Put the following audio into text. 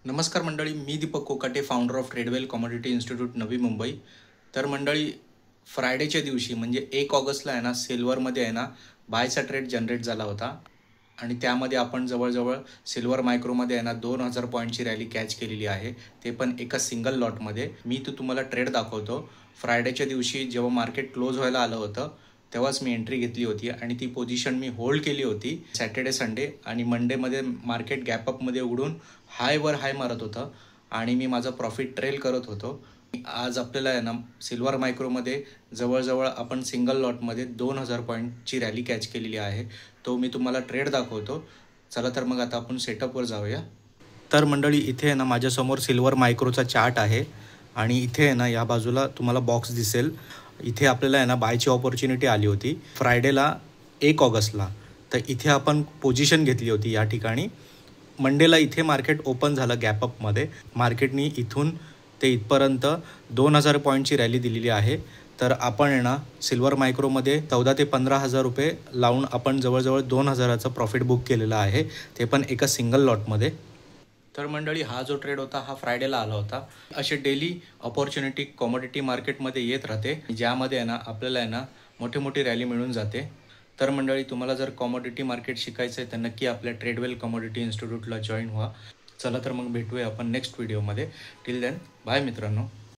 नमस्कार मंडळी, मी Deepak Kokate, founder of Tradewell commodity institute Navi Mumbai. तर मंडळी, फ्रायडेच्या दिवशी म्हणजे 1 ऑगस्टला आहे ना, सिल्वरमध्ये आहे ना बायचा ट्रेड जनरेट झाला होता आणि त्यामध्ये आपण जवळजवळ सिल्वर मायक्रोमध्ये आहे ना 2000 पॉईंटची रॅली कॅच केलेली आहे, ते पण एका सिंगल लॉटमध्ये. मी तो तुम्हाला ट्रेड दाखवतो. फ्रायडेच्या दिवशी जेव्हा मार्केट क्लोज व्हायला आलं होतं तेव्हाच मी एंट्री घेतली होती आणि ती पोझिशन मी होल्ड केली होती सॅटर्डे संडे. आणि मंडेमध्ये मार्केट गॅपअपमध्ये उघडून हायवर हाय मारत होतं आणि मी माझं प्रॉफिट ट्रेल करत होतो. आज आपल्याला आहे ना सिल्वर मायक्रोमध्ये जवळजवळ आपण सिंगल लॉटमध्ये 2000 पॉईंटची रॅली कॅच केलेली आहे. तो मी तुम्हाला ट्रेड दाखवतो. चला तर मग आता आपण सेटअपवर जाऊया. तर मंडळी, इथे आहे ना माझ्यासमोर सिल्वर मायक्रोचा चार्ट आहे आणि इथे आहे ना या बाजूला तुम्हाला बॉक्स दिसेल. इथे आपल्याला आहे ना बायची ऑपॉर्च्युनिटी आली होती फ्रायडेला 1 ऑगस्टला. तर इथे आपण पोझिशन घेतली होती या ठिकाणी. मंडेला इथे मार्केट ओपन झालं गॅपअपमध्ये. मार्केटनी इथून ते इथपर्यंत 2000 पॉईंटची रॅली दिलेली आहे. तर आपण आहे ना सिल्वर मायक्रोमध्ये 14 ते 15,000 रुपये लावून आपण जवळजवळ 2000चं प्रॉफिट बुक केलेलं आहे, ते पण एका सिंगल लॉटमध्ये. तर मंडळी, हा जो ट्रेड होता हा फ्रायडेला आला होता. असे डेली ऑपॉर्च्युनिटी कॉमोडिटी मार्केटमध्ये येत राहते, ज्यामध्ये आहे ना आपल्याला आहे ना मोठी मोठी रॅली मिळून जाते. तर मंडळी, तुम्हाला जर कॉमोडिटी मार्केट शिकायचं आहे तर नक्की आपल्या ट्रेडवेल कमोडिटी इन्स्टिट्यूटला जॉईन व्हा. चला तर मग भेटूया आपण नेक्स्ट व्हिडिओमध्ये. टिल देन, बाय मित्रांनो.